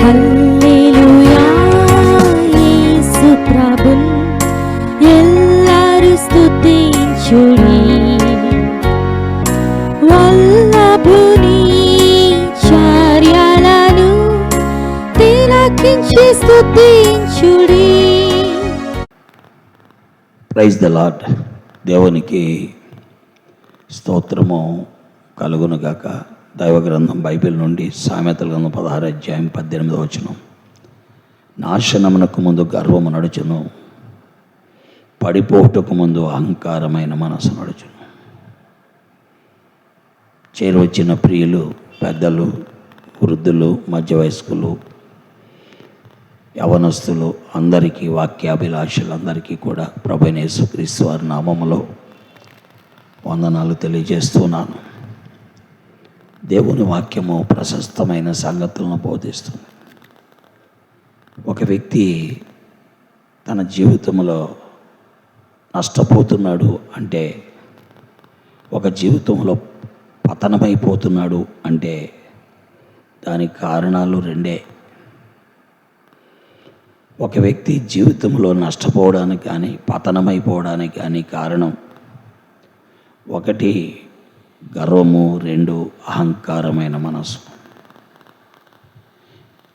హల్లెలూయా యేసు ప్రభున్ ఎల్లరు స్తుతించుడి. వల్లభుని చర్యలను తిలకించి స్తుతించుడి. Praise the Lord. దేవునికి స్తోత్రము కలుగునుగాక. దైవ గ్రంథం బైబిల్ నుండి సామెతల గ్రంథం 16 అధ్యాయం 18వ వచనం. నాశనమునకు ముందు గర్వము నడుచును, పడిపోటుకు ముందు అహంకారమైన మనసు నడుచును. చేరువచ్చిన ప్రియులు, పెద్దలు, వృద్ధులు, మధ్య వయస్కులు, యవనస్తులు అందరికీ, వాక్యాభిలాషులందరికీ కూడా ప్రభువైన యేసుక్రీస్తు వారి నామములో వందనాలు తెలియజేస్తున్నాను. దేవుని వాక్యము ప్రశస్తమైన సంగతులను బోధిస్తుంది. ఒక వ్యక్తి తన జీవితంలో నష్టపోతున్నాడు అంటే, ఒక జీవితంలో పతనమైపోతున్నాడు అంటే దానికి కారణాలు రెండే. ఒక వ్యక్తి జీవితంలో నష్టపోవడానికి కానీ పతనమైపోవడానికి కానీ కారణం ఒకటి గర్వము, రెండు అహంకారమైన మనసు.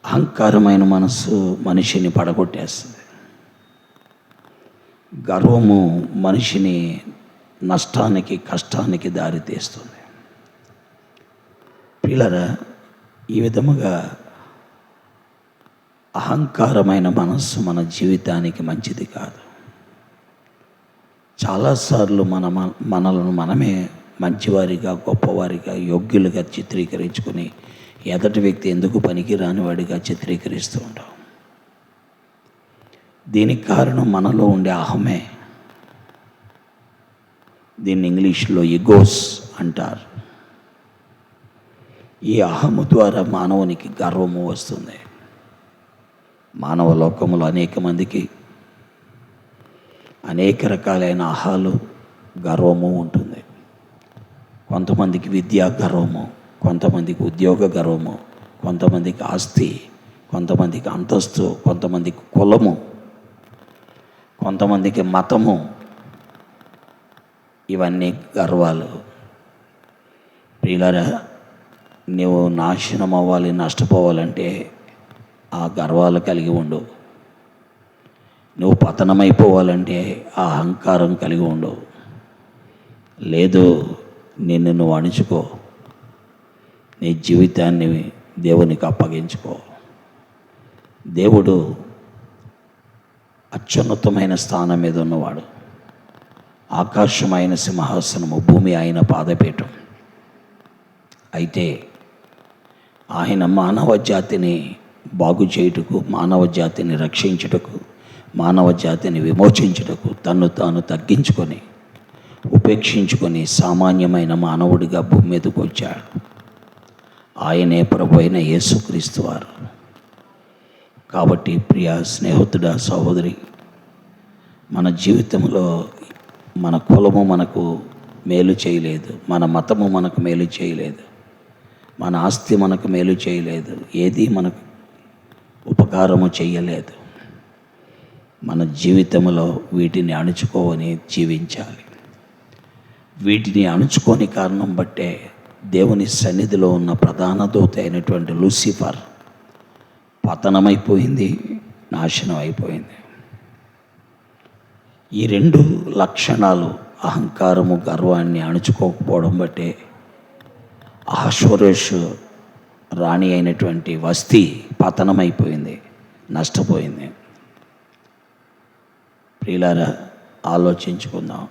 అహంకారమైన మనసు మనిషిని పడగొట్టేస్తుంది. గర్వము మనిషిని నష్టానికి, కష్టానికి దారితీస్తుంది. పిల్లరా, ఈ విధముగా అహంకారమైన మనస్సు మన జీవితానికి మంచిది కాదు. చాలాసార్లు మనలను మనమే మంచివారిగా, గొప్పవారిగా, యోగ్యులుగా చిత్రీకరించుకొని ఎదటి వ్యక్తి ఎందుకు పనికిరాని వాడిగా చిత్రీకరిస్తూ ఉంటాం. దీనికి కారణం మనలో ఉండే అహమే. దీన్ని ఇంగ్లీష్లో ఈగోస్ అంటారు. ఈ అహము ద్వారా మానవునికి గర్వము వస్తుంది. మానవ లోకములో అనేక మందికి అనేక రకాలైన అహాలు, గర్వము ఉంటుంది. కొంతమందికి విద్యా గర్వము, కొంతమందికి ఉద్యోగ గర్వము, కొంతమందికి ఆస్తి, కొంతమందికి అంతస్తు, కొంతమందికి కులము, కొంతమందికి మతము. ఇవన్నీ గర్వాలు. ప్రియులారా, నువ్వు నాశనం అవ్వాలి, నష్టపోవాలంటే ఆ గర్వాలు కలిగి ఉండు. నువ్వు పతనమైపోవాలంటే ఆ అహంకారం కలిగి ఉండు. లేదు, నిన్ను నువ్వు అణుచుకో, నీ జీవితాన్ని దేవునికి అప్పగించుకో. దేవుడు అత్యున్నతమైన స్థానం మీద ఉన్నవాడు. ఆకాశమైన సింహాసనము, భూమి ఆయన పాదపీఠం. అయితే ఆయన మానవ జాతిని బాగు చేయుటకు, మానవ జాతిని రక్షించుటకు, మానవ జాతిని విమోచించుటకు తన్ను తాను తగ్గించుకొని, ఉపేక్షించుకొని సామాన్యమైన మానవుడిగా భూమి మీదకు వచ్చాడు. ఆయనే ప్రభు అయిన యేసుక్రీస్తు వారు. కాబట్టి ప్రియ స్నేహితుడా, సహోదరి, మన జీవితంలో మన కులము మనకు మేలు చేయలేదు, మన మతము మనకు మేలు చేయలేదు, మన ఆస్తి మనకు మేలు చేయలేదు, ఏది మనకు ఉపకారము చేయలేదు. మన జీవితంలో వీటిని అణుచుకోవని జీవించాలి. వీటిని అణుచుకోని కారణం బట్టే దేవుని సన్నిధిలో ఉన్న ప్రధాన దూత అయినటువంటి లూసిఫర్ పతనమైపోయింది, నాశనం అయిపోయింది. ఈ రెండు లక్షణాలు, అహంకారము, గర్వాన్ని అణుచుకోకపోవడం బట్టే అహశ్వరోషు రాణి అయినటువంటి వస్తీ పతనమైపోయింది, నష్టపోయింది. ప్రియులారా, ఆలోచించుకుందాం.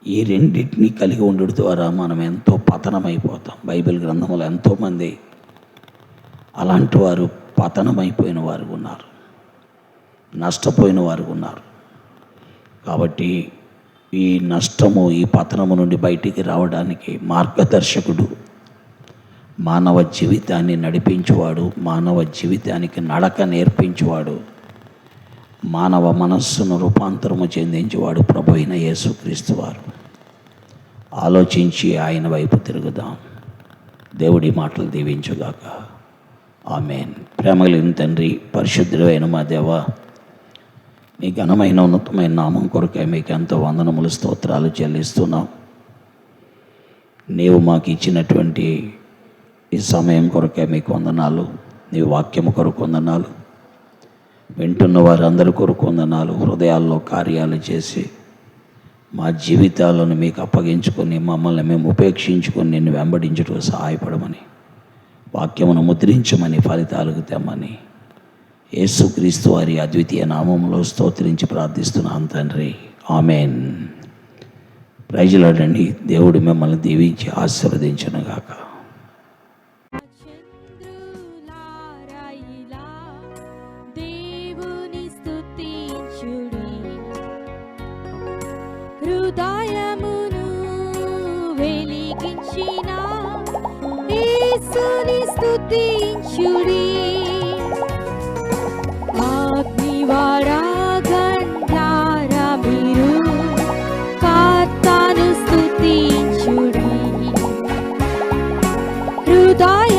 ఈ రెండింటిని కలిగి ఉండడం ద్వారా మనం ఎంతో పతనమైపోతాం. బైబిల్ గ్రంథంలో ఎంతోమంది అలాంటి వారు పతనమైపోయిన వారు ఉన్నారు, నష్టపోయిన వారు ఉన్నారు. కాబట్టి ఈ నష్టము, ఈ పతనము నుండి బయటికి రావడానికి మార్గదర్శకుడు, మానవ జీవితాన్ని నడిపించువాడు, మానవ జీవితానికి నడక నేర్పించువాడు, మానవ మనస్సును రూపాంతరము చెందించేవాడు ప్రభు అయిన యేసుక్రీస్తు వారు. ఆలోచించి ఆయన వైపు తిరుగుదాం. దేవుడి మాటలు దీవించుగాక. ఆమేన్. ప్రేమ కలిగిన తండ్రి, పరిశుద్ధుడైన మా దేవ, మీ ఘనమైన ఉన్నతమైన నామం కొరకై మీకు ఎంతో వందనములు స్తోత్రాలు చెల్లిస్తున్నాం. నీవు మాకు ఇచ్చినటువంటి ఈ సమయం కొరకై మీకు వందనాలు. నీ వాక్యము కొరకు వందనాలు. వింటున్న వారందరి కొరకు వందనాలు. హృదయాల్లో కార్యాలు చేసి మా జీవితాలను మీకు అప్పగించుకొని మమ్మల్ని మేము ఉపేక్షించుకొని నిన్ను వెంబడించుటకు సహాయపడమని, వాక్యమును ముద్రించమని, ఫలితాలకు తెమ్మని యేసుక్రీస్తు వారి అద్వితీయ నామములో స్తోత్రించి ప్రార్థిస్తున్నాను తండ్రి. ఆమేన్. ప్రైజులాడండి. దేవుడు మిమ్మల్ని దీవించి ఆశీర్వదించునుగాక. చంద్రులారాయిలా దేవుని స్తుతించుడి, హృదయమును వెలిగించిన యేసుని స్తుతించుడి. అగ్నివారాగండ్లారా మీరు కర్తను స్తుతించుడి, హృదయ